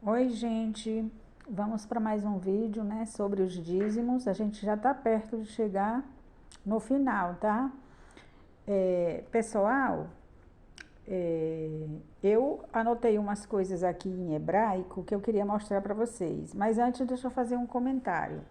Oi, gente, vamos para mais um vídeo, né, sobre os dízimos. A gente já está perto de chegar no final, tá? Pessoal, eu anotei umas coisas aqui em hebraico que eu queria mostrar para vocês, mas antes deixa eu fazer um comentário.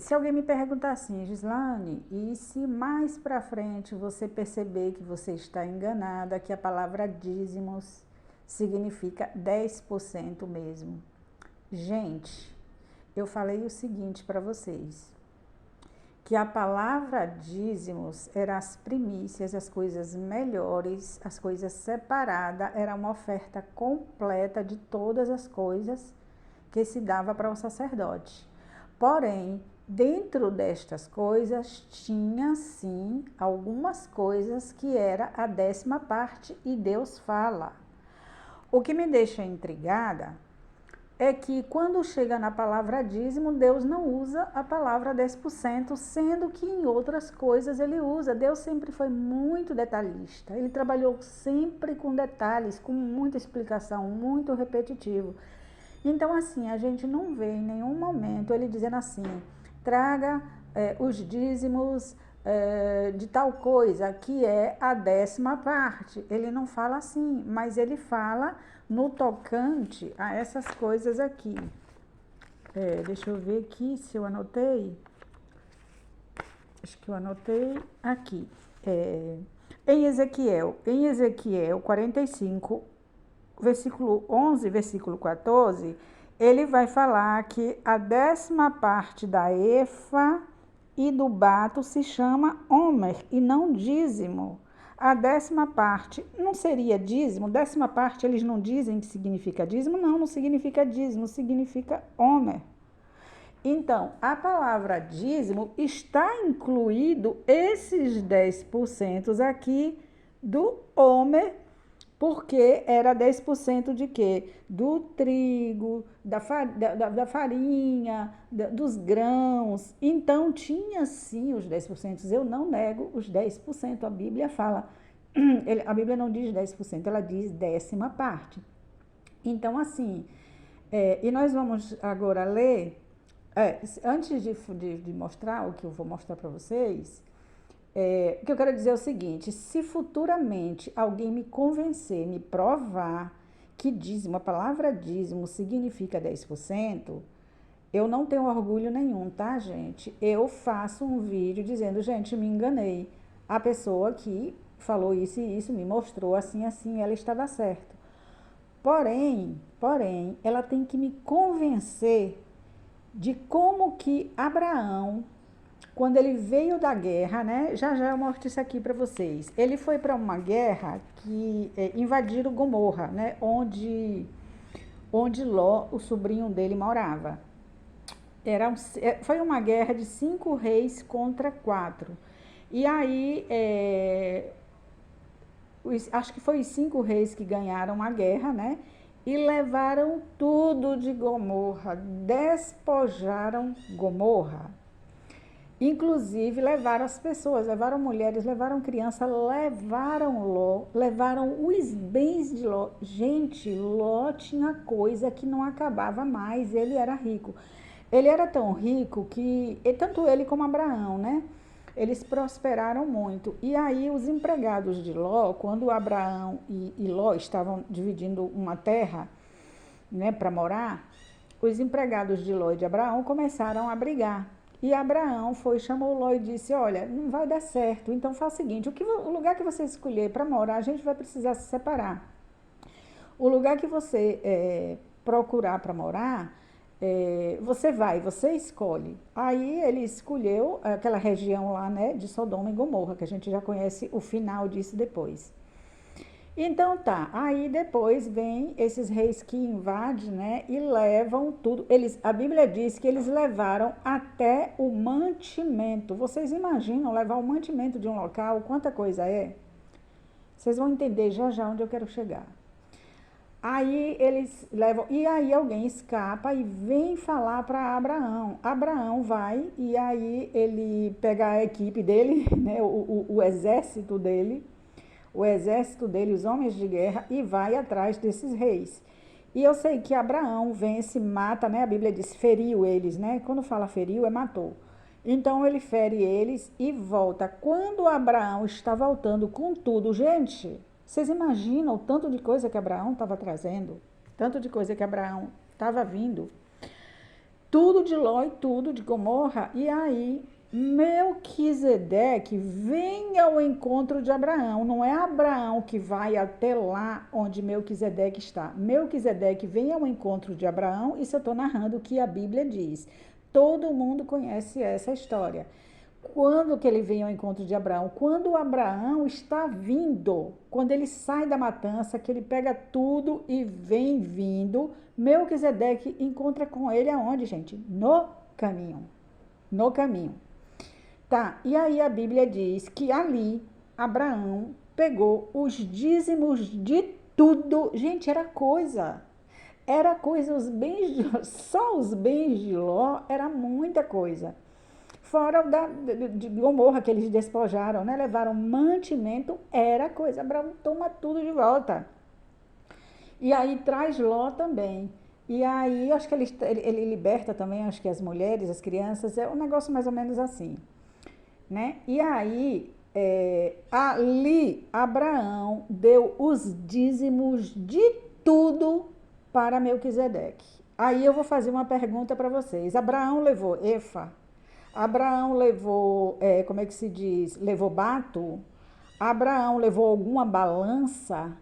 Se alguém me perguntar assim, Gislane, e se mais para frente você perceber que você está enganada, que a palavra dízimos significa 10% mesmo? Gente, eu falei o seguinte para vocês, que a palavra dízimos era as primícias, as coisas melhores, as coisas separadas, era uma oferta completa de todas as coisas que se dava para o sacerdote. Porém, dentro destas coisas, tinha sim algumas coisas que era a 10ª parte e Deus fala. O que me deixa intrigada é que quando chega na palavra dízimo, Deus não usa a palavra 10%, sendo que em outras coisas ele usa. Deus sempre foi muito detalhista, ele trabalhou sempre com detalhes, com muita explicação, muito repetitivo. Então, assim, a gente não vê em nenhum momento ele dizendo assim, traga os dízimos de tal coisa, que é a 10ª parte. Ele não fala assim, mas ele fala no tocante a essas coisas aqui. Deixa eu ver aqui se eu anotei. Acho que eu anotei aqui. Em Ezequiel 45, versículo 11, versículo 14, ele vai falar que a 10ª parte da efa e do bato se chama homer e não dízimo. A 10ª parte não seria dízimo? 10ª parte eles não dizem que significa dízimo? Não, não significa dízimo, significa homer. Então, a palavra dízimo está incluído esses 10% aqui do homer, porque era 10% de quê? Do trigo, da farinha, dos grãos. Então, tinha sim os 10%. Eu não nego os 10%. A Bíblia fala, a Bíblia não diz 10%, ela diz 10ª parte. Então, assim, e nós vamos agora ler, antes de mostrar o que eu vou mostrar para vocês, o que eu quero dizer é o seguinte, se futuramente alguém me convencer, me provar que dízimo, a palavra dízimo significa 10%, eu não tenho orgulho nenhum, tá, gente? Eu faço um vídeo dizendo, gente, me enganei. A pessoa que falou isso e isso me mostrou assim, assim, ela estava certa. Porém, ela tem que me convencer de como que Abraão, quando ele veio da guerra, né? Já eu mostro isso aqui para vocês. Ele foi para uma guerra que invadiram Gomorra, né? Onde Ló, o sobrinho dele, morava. Foi uma guerra de 5 reis contra 4. E aí, acho que foi os 5 reis que ganharam a guerra, né? E levaram tudo de Gomorra, despojaram Gomorra. Inclusive levaram as pessoas, levaram mulheres, levaram crianças, levaram Ló, levaram os bens de Ló. Gente, Ló tinha coisa que não acabava mais, ele era rico. Ele era tão rico que, tanto ele como Abraão, né? Eles prosperaram muito. E aí os empregados de Ló, quando Abraão e Ló estavam dividindo uma terra, né, para morar, os empregados de Ló e de Abraão começaram a brigar. E Abraão chamou Ló e disse, olha, não vai dar certo, então faz o seguinte, o lugar que você escolher para morar, a gente vai precisar se separar. O lugar que você procurar para morar, você escolhe. Aí ele escolheu aquela região lá, né, de Sodoma e Gomorra, que a gente já conhece o final disso depois. Então tá, aí depois vem esses reis que invadem, né, e levam tudo. A Bíblia diz que eles levaram até o mantimento. Vocês imaginam levar o mantimento de um local, quanta coisa é? Vocês vão entender já onde eu quero chegar. Aí eles levam, e aí alguém escapa e vem falar para Abraão. Abraão vai e aí ele pega a equipe dele, né, o exército dele, os homens de guerra, e vai atrás desses reis. E eu sei que Abraão vence, mata, né? A Bíblia diz, feriu eles, né? Quando fala feriu, é matou. Então ele fere eles e volta. Quando Abraão está voltando com tudo, gente, vocês imaginam o tanto de coisa que Abraão estava trazendo? Tanto de coisa que Abraão estava vindo. Tudo de Ló e tudo de Gomorra. E aí, Melquisedeque vem ao encontro de Abraão. Não é Abraão que vai até lá onde Melquisedeque está. Melquisedeque vem ao encontro de Abraão. Isso eu estou narrando o que a Bíblia diz. Todo mundo conhece essa história. Quando que ele vem ao encontro de Abraão? Quando Abraão está vindo, quando ele sai da matança, que ele pega tudo e vem vindo, Melquisedeque encontra com ele aonde, gente? No caminho. No caminho. Tá, e aí a Bíblia diz que ali Abraão pegou os dízimos de tudo. Gente, era coisa, os bens, só os bens de Ló era muita coisa. Fora de Gomorra, que eles despojaram, né? Levaram mantimento, era coisa. Abraão toma tudo de volta. E aí traz Ló também. E aí, acho que ele liberta também, acho que as mulheres, as crianças, é um negócio mais ou menos assim, né? E aí, ali, Abraão deu os dízimos de tudo para Melquisedeque. Aí eu vou fazer uma pergunta para vocês. Abraão levou efa? Abraão levou, como é que se diz? Levou bato? Abraão levou alguma balança?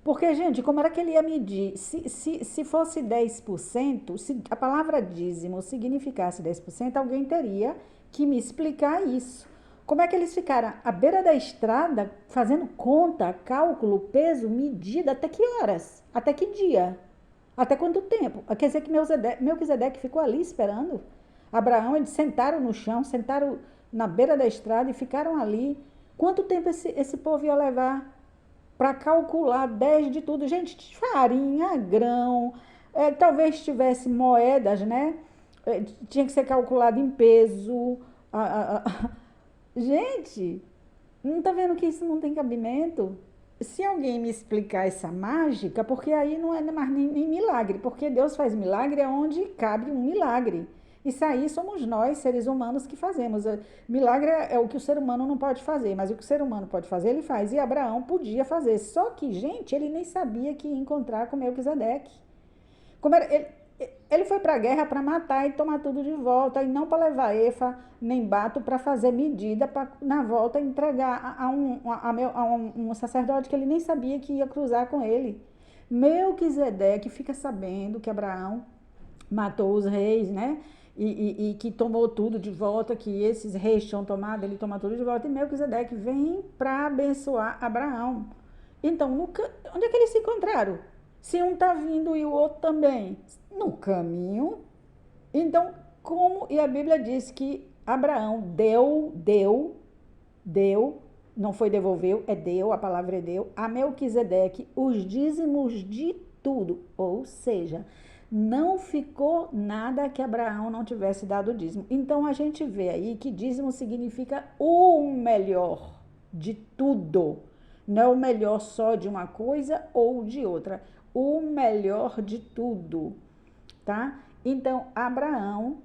Porque, gente, como era que ele ia medir? Se fosse 10%, se a palavra dízimo significasse 10%, alguém teria que me explicar isso. Como é que eles ficaram à beira da estrada, fazendo conta, cálculo, peso, medida, até que horas? Até que dia? Até quanto tempo? Quer dizer que Melquisedeque ficou ali esperando? Abraão, eles sentaram no chão, sentaram na beira da estrada e ficaram ali. Quanto tempo esse povo ia levar para calcular 10 de tudo? Gente, farinha, grão, talvez tivesse moedas, né? Tinha que ser calculado em peso. Gente, não tá vendo que isso não tem cabimento? Se alguém me explicar essa mágica, porque aí não é mais nem milagre, porque Deus faz milagre onde cabe um milagre. Isso aí somos nós, seres humanos, que fazemos. Milagre é o que o ser humano não pode fazer, mas o que o ser humano pode fazer, ele faz. E Abraão podia fazer. Só que, gente, ele nem sabia que ia encontrar com Melquisedeque. Ele foi para a guerra para matar e tomar tudo de volta, e não para levar efa nem bato para fazer medida, para na volta entregar a um sacerdote que ele nem sabia que ia cruzar com ele. Melquisedeque fica sabendo que Abraão matou os reis, né? E que tomou tudo de volta, que esses reis tinham tomado, ele toma tudo de volta, e Melquisedeque vem para abençoar Abraão. Então, onde é que eles se encontraram? Se um está vindo e o outro também, no caminho. Então, e a Bíblia diz que Abraão deu, não foi devolveu, deu, a palavra é deu, a Melquisedeque os dízimos de tudo, ou seja, não ficou nada que Abraão não tivesse dado dízimo. Então a gente vê aí que dízimo significa o melhor de tudo. Não é o melhor só de uma coisa ou de outra. O melhor de tudo, tá? Então, Abraão,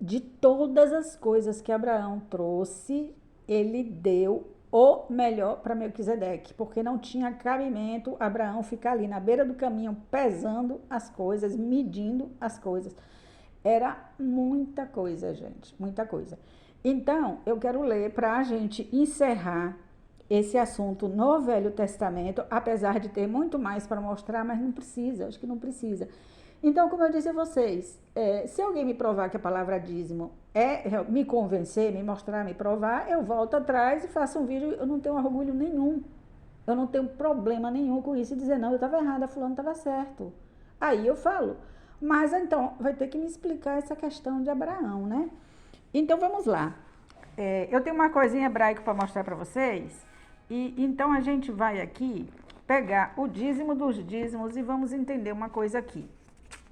de todas as coisas que Abraão trouxe, ele deu o melhor para Melquisedeque, porque não tinha cabimento Abraão ficar ali na beira do caminho pesando as coisas, medindo as coisas. Era muita coisa, gente, muita coisa. Então, eu quero ler para a gente encerrar esse assunto no Velho Testamento, apesar de ter muito mais para mostrar, mas não precisa, acho que não precisa. Então, como eu disse a vocês, se alguém me provar que a palavra dízimo me convencer, me mostrar, me provar, eu volto atrás e faço um vídeo. Eu não tenho orgulho nenhum, eu não tenho problema nenhum com isso e dizer, não, eu estava errada, fulano estava certo. Aí eu falo, mas então vai ter que me explicar essa questão de Abraão, né? Então vamos lá. Eu tenho uma coisinha em hebraico para mostrar para vocês, e então a gente vai aqui pegar o dízimo dos dízimos e vamos entender uma coisa aqui.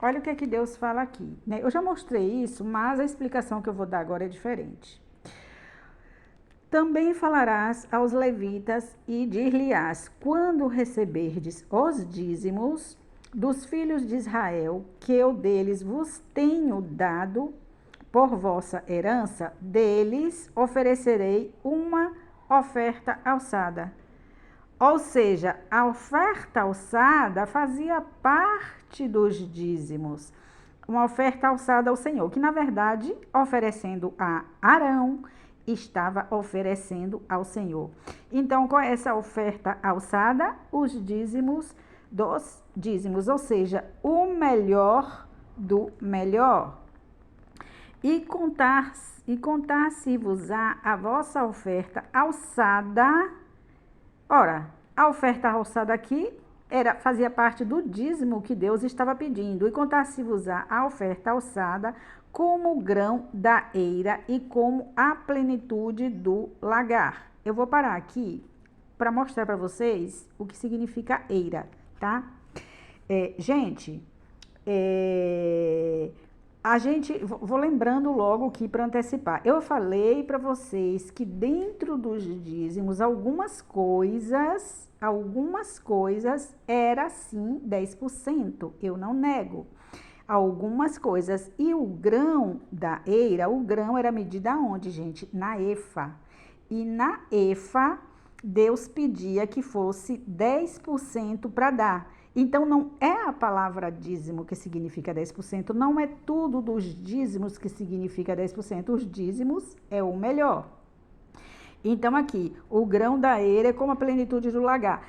Olha o que é que Deus fala aqui, né? Eu já mostrei isso, mas a explicação que eu vou dar agora é diferente. Também falarás aos levitas e dir-lhe-ás, quando receberdes os dízimos, dos filhos de Israel, que eu deles vos tenho dado por vossa herança, deles oferecerei uma oferta alçada. Ou seja, a oferta alçada fazia parte dos dízimos. Uma oferta alçada ao Senhor, que na verdade, oferecendo a Arão, estava oferecendo ao Senhor. Então, com essa oferta alçada, os dízimos dos dízimos, ou seja, o melhor do melhor. E contar-se-vos-á a vossa oferta alçada. Ora, a oferta alçada aqui fazia parte do dízimo que Deus estava pedindo. E contar-se-vos-á a oferta alçada como o grão da eira e como a plenitude do lagar. Eu vou parar aqui para mostrar para vocês o que significa eira, tá? Vou lembrando logo aqui para antecipar. Eu falei para vocês que dentro dos dízimos, algumas coisas era sim 10%, eu não nego. Algumas coisas. E o grão da eira, o grão era medido aonde, gente? Na efa. E na efa, Deus pedia que fosse 10% para dar. Então, não é a palavra dízimo que significa 10%, não é tudo dos dízimos que significa 10%. Os dízimos é o melhor. Então, aqui, o grão da eira é como a plenitude do lagar.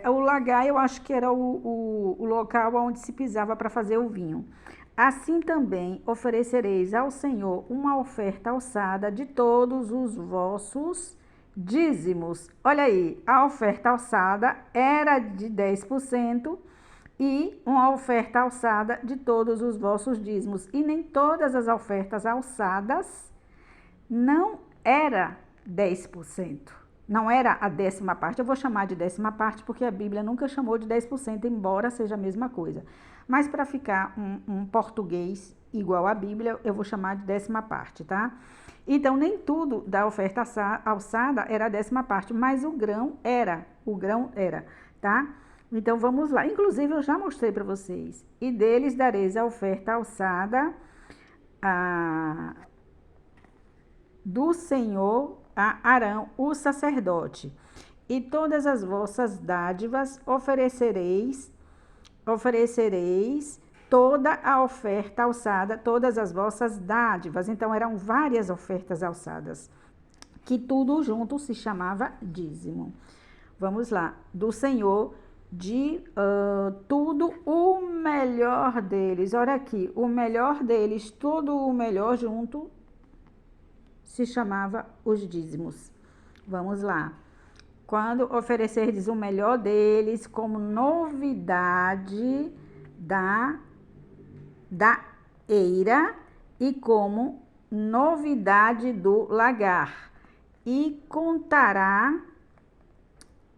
O lagar, eu acho que era o local onde se pisava para fazer o vinho. Assim também oferecereis ao Senhor uma oferta alçada de todos os vossos dízimos. Olha aí, a oferta alçada era de 10% e uma oferta alçada de todos os vossos dízimos. E nem todas as ofertas alçadas não era 10%. Não era a 10ª parte, eu vou chamar de 10ª parte porque a Bíblia nunca chamou de 10%, embora seja a mesma coisa. Mas para ficar um português igual à Bíblia, eu vou chamar de 10ª parte, tá? Então, nem tudo da oferta alçada era a 10ª parte, mas o grão era, tá? Então, vamos lá. Inclusive, eu já mostrei para vocês. E deles dareis a oferta alçada do Senhor a Arão, o sacerdote. E todas as vossas dádivas oferecereis toda a oferta alçada, todas as vossas dádivas. Então, eram várias ofertas alçadas, que tudo junto se chamava dízimo. Vamos lá. Do Senhor, de tudo o melhor deles. Olha aqui, o melhor deles, tudo o melhor junto se chamava os dízimos. Vamos lá. Quando oferecerdes o melhor deles como novidade da eira e como novidade do lagar. E contará,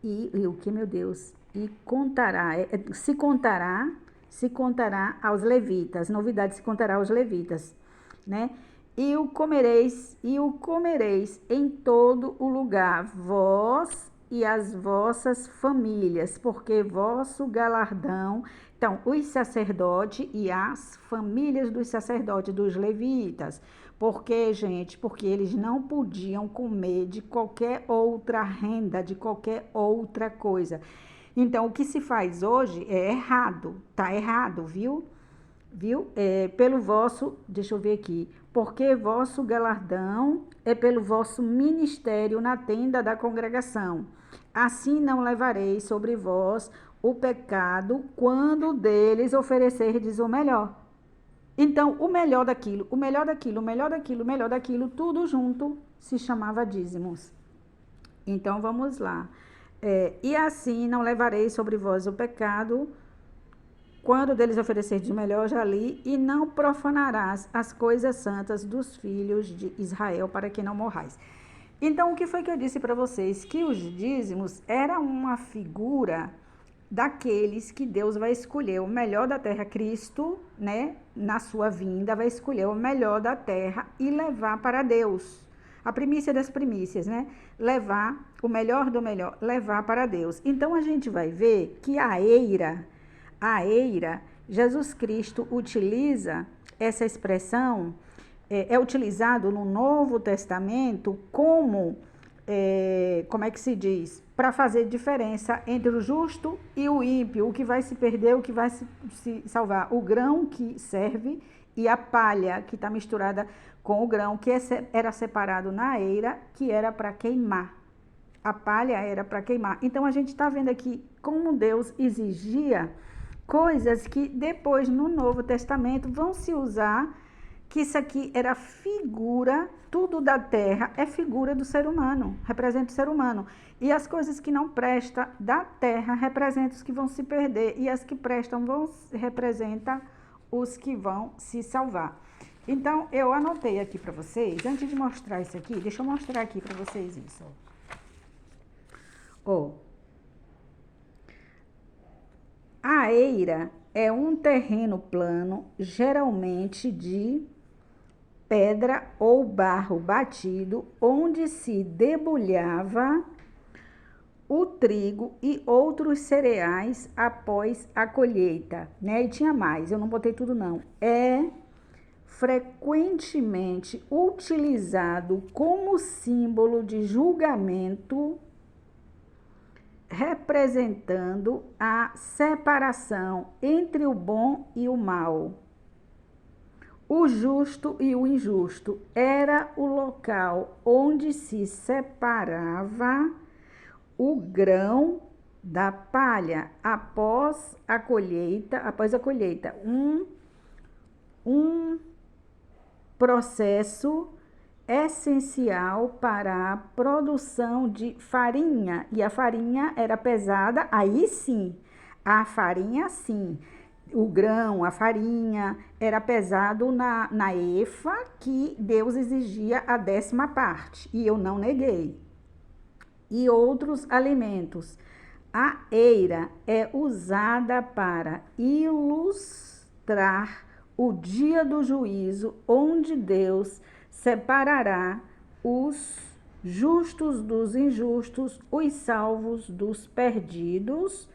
o que, meu Deus? E contará, se contará aos levitas, novidade se contará aos levitas, né? E o comereis em todo o lugar, vós e as vossas famílias, porque vosso galardão. Então, os sacerdotes e as famílias dos sacerdotes, dos levitas. Por quê, gente? Porque eles não podiam comer de qualquer outra renda, de qualquer outra coisa. Então, o que se faz hoje é errado, tá errado, viu? Pelo vosso, deixa eu ver aqui, porque vosso galardão é pelo vosso ministério na tenda da congregação. Assim não levareis sobre vós o pecado quando deles oferecerdes o melhor. Então, o melhor daquilo, tudo junto se chamava dízimos. Então, vamos lá. E assim não levareis sobre vós o pecado quando deles oferecerdes o melhor, já li, e não profanarás as coisas santas dos filhos de Israel, para que não morrais. Então, o que foi que eu disse para vocês? Que os dízimos era uma figura daqueles que Deus vai escolher o melhor da terra, Cristo, né, na sua vinda, vai escolher o melhor da terra e levar para Deus. A primícia das primícias, né? Levar o melhor do melhor, levar para Deus. Então, a gente vai ver que a eira a eira, Jesus Cristo utiliza essa expressão, é utilizado no Novo Testamento como é que se diz? Para fazer diferença entre o justo e o ímpio, o que vai se perder, o que vai se salvar. O grão que serve e a palha que está misturada com o grão que era separado na eira, que era para queimar. A palha era para queimar. Então a gente está vendo aqui como Deus exigia coisas que depois no Novo Testamento vão se usar, que isso aqui era figura, tudo da terra é figura do ser humano, representa o ser humano. E as coisas que não prestam da terra representam os que vão se perder, e as que prestam representam os que vão se salvar. Então, eu anotei aqui para vocês, antes de mostrar isso aqui, deixa eu mostrar aqui para vocês isso. Ó. A eira é um terreno plano, geralmente de pedra ou barro batido, onde se debulhava o trigo e outros cereais após a colheita, né? E tinha mais, eu não botei tudo não. É frequentemente utilizado como símbolo de julgamento, representando a separação entre o bom e o mal. O justo e o injusto era o local onde se separava o grão da palha após a colheita, um processo essencial para a produção de farinha. E a farinha era pesada, aí sim, a farinha sim. O grão, a farinha, era pesado na efa, que Deus exigia a 10ª parte, e eu não neguei. E outros alimentos. A eira é usada para ilustrar o dia do juízo, onde Deus separará os justos dos injustos, os salvos dos perdidos,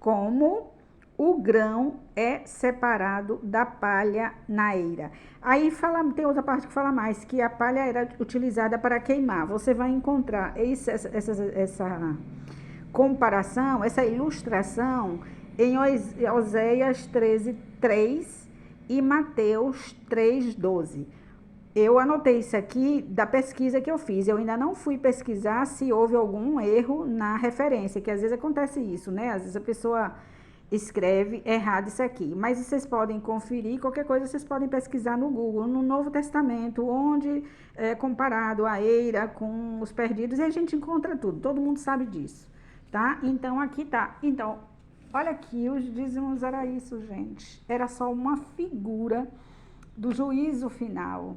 como o grão é separado da palha na eira. Aí tem outra parte que fala mais, que a palha era utilizada para queimar. Você vai encontrar essa comparação, essa ilustração em Oséias 13:3 e Mateus 3:12. Eu anotei isso aqui da pesquisa que eu fiz. Eu ainda não fui pesquisar se houve algum erro na referência, que às vezes acontece isso, né? Às vezes a pessoa escreve errado isso aqui. Mas vocês podem conferir, qualquer coisa vocês podem pesquisar no Google, no Novo Testamento, onde é comparado a eira com os perdidos, e a gente encontra tudo. Todo mundo sabe disso, tá? Então, aqui tá. Então, olha aqui, os dízimos era isso, gente. Era só uma figura do juízo final.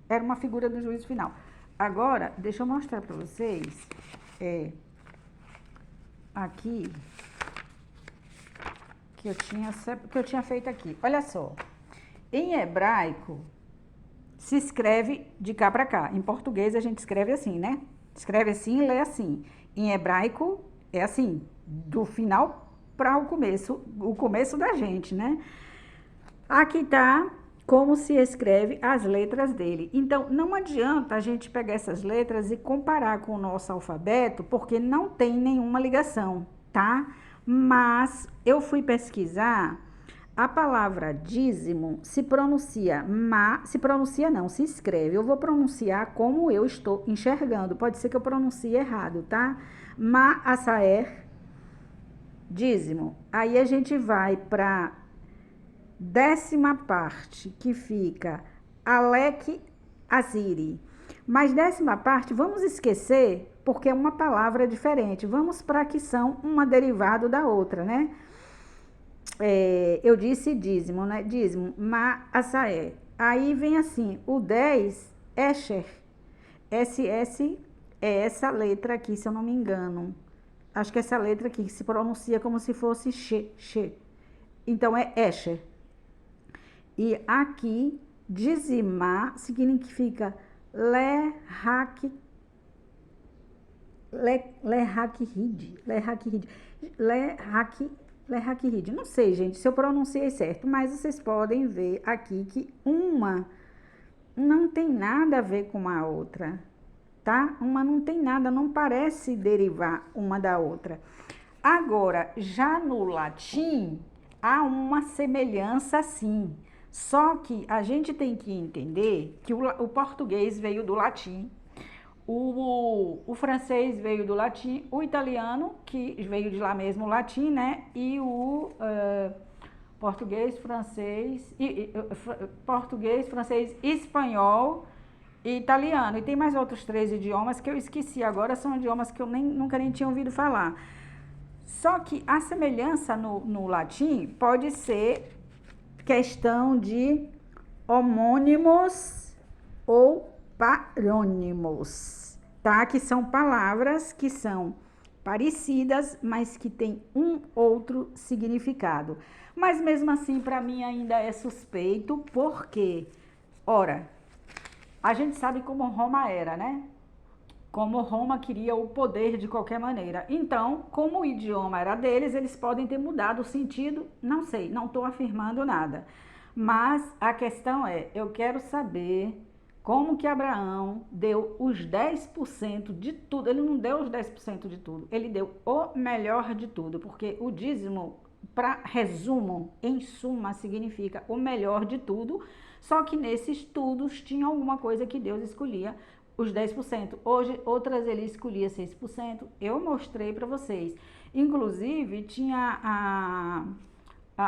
Era uma figura do juízo final. Agora, deixa eu mostrar para vocês. Aqui que eu tinha feito aqui. Olha só. Em hebraico se escreve de cá para cá. Em português a gente escreve assim, né? Escreve assim e lê assim. Em hebraico é assim, do final para o começo da gente, né? Aqui tá como se escreve as letras dele. Então, não adianta a gente pegar essas letras e comparar com o nosso alfabeto, porque não tem nenhuma ligação, tá? Mas eu fui pesquisar, a palavra dízimo se escreve. Eu vou pronunciar como eu estou enxergando. Pode ser que eu pronuncie errado, tá? Maasaer, dízimo. Aí a gente vai para 10ª parte, que fica Alec Aziri. Mas 10ª parte, vamos esquecer, porque é uma palavra diferente. Vamos para que são uma derivada da outra, né? Eu disse dízimo, né? Dízimo, Maasaé. Aí vem assim, o 10, Esher. SS é essa letra aqui, se eu não me engano. Acho que essa letra aqui se pronuncia como se fosse she. Então, é Esher. E aqui, dizimar significa lehakrid. Lerhaquiride. Não sei, gente, se eu pronunciei certo, mas vocês podem ver aqui que uma não tem nada a ver com a outra, tá? Uma não tem nada, não parece derivar uma da outra. Agora, já no latim, há uma semelhança sim. Só que a gente tem que entender que o português veio do latim, o francês veio do latim, o italiano, que veio de lá mesmo o latim, né? E o português, francês, espanhol e italiano. E tem mais outros 3 idiomas que eu esqueci agora, são idiomas que eu nunca nem tinha ouvido falar. Só que a semelhança no latim pode ser questão de homônimos ou parônimos, tá? Que são palavras que são parecidas, mas que têm um outro significado. Mas mesmo assim, para mim ainda é suspeito, porque, ora, a gente sabe como Roma era, né? Como Roma queria o poder de qualquer maneira. Então, como o idioma era deles, eles podem ter mudado o sentido, não sei, não estou afirmando nada. Mas a questão é, eu quero saber como que Abraão deu os 10% de tudo. Ele não deu os 10% de tudo, ele deu o melhor de tudo, porque o dízimo, para resumo, em suma, significa o melhor de tudo, só que nesses estudos tinha alguma coisa que Deus escolhia os 10%. Hoje, outras ele escolhia 6%. Eu mostrei para vocês. Inclusive, tinha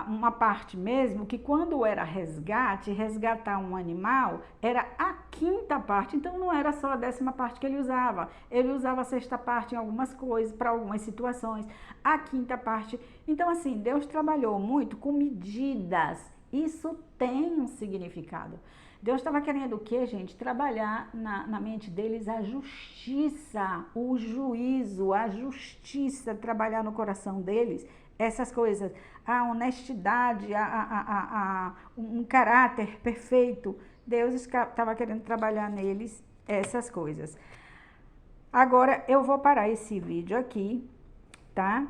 uma parte mesmo que quando era resgatar um animal, era a quinta parte. Então, não era só a 10ª parte que ele usava. Ele usava a 6ª parte em algumas coisas, para algumas situações. A quinta parte. Então, assim, Deus trabalhou muito com medidas. Isso tem um significado. Deus estava querendo o quê, gente? Trabalhar na mente deles a justiça, o juízo, a justiça, trabalhar no coração deles, essas coisas, a honestidade, um caráter perfeito. Deus estava querendo trabalhar neles essas coisas. Agora, eu vou parar esse vídeo aqui, tá?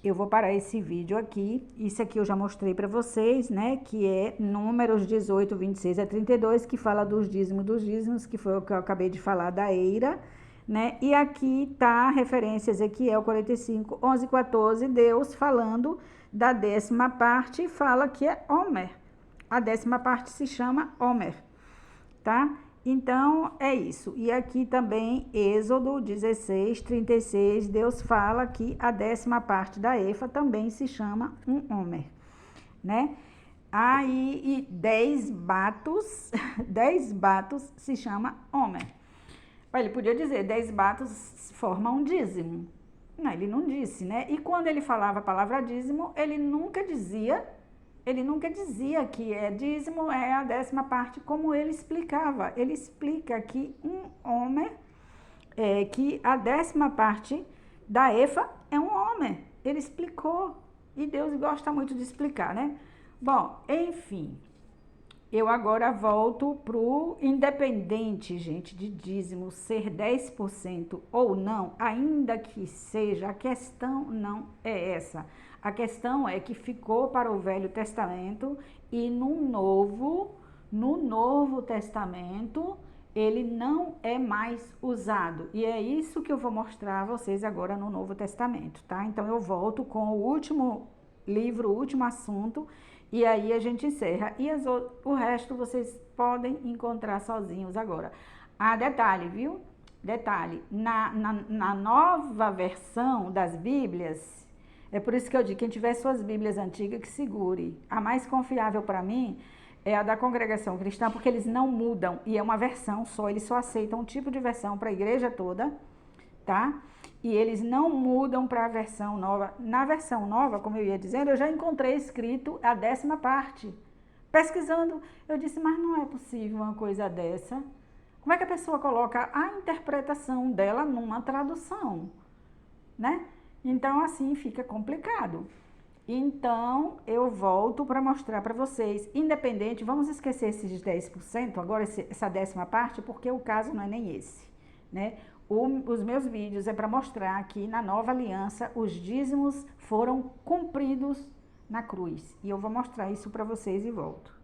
Eu vou parar esse vídeo aqui, isso aqui eu já mostrei para vocês, né, que é Números 18, 26 a 32, que fala dos dízimos, que foi o que eu acabei de falar da eira, né, e aqui tá a referência Ezequiel 45, 11 e 14, Deus falando da 10ª parte, fala que é Homer, a 10ª parte se chama Homer, tá? Então, é isso. E aqui também, Êxodo 16, 36, Deus fala que a 10ª parte da efa também se chama um homer, né? Aí, 10 batos, 10 batos se chama homer. Ele podia dizer, 10 batos formam um dízimo. Não, ele não disse, né? E quando ele falava a palavra dízimo, ele nunca dizia que dízimo é a 10ª parte, como ele explicava. Ele explica que um homer, que a 10ª parte da efa é um homer. Ele explicou. E Deus gosta muito de explicar, né? Bom, enfim. Eu agora volto pro independente, gente, de dízimo ser 10% ou não, ainda que seja, a questão não é essa. A questão é que ficou para o Velho Testamento e no Novo Testamento ele não é mais usado. E é isso que eu vou mostrar a vocês agora no Novo Testamento, tá? Então eu volto com o último livro, o último assunto, e aí a gente encerra. E o resto vocês podem encontrar sozinhos agora. Ah, detalhe, viu? Detalhe, na nova versão das Bíblias, é por isso que eu digo, quem tiver suas Bíblias antigas, que segure. A mais confiável para mim é a da Congregação Cristã, porque eles não mudam, e é uma versão só, eles só aceitam um tipo de versão para a igreja toda, tá? E eles não mudam para a versão nova. Na versão nova, como eu ia dizendo, eu já encontrei escrito a 10ª parte. Pesquisando, eu disse, mas não é possível uma coisa dessa. Como é que a pessoa coloca a interpretação dela numa tradução, né? Então, assim, fica complicado. Então, eu volto para mostrar para vocês, independente, vamos esquecer esses 10%, agora essa 10ª parte, porque o caso não é nem esse, né? Os meus vídeos é para mostrar que na nova aliança os dízimos foram cumpridos na cruz. E eu vou mostrar isso para vocês e volto.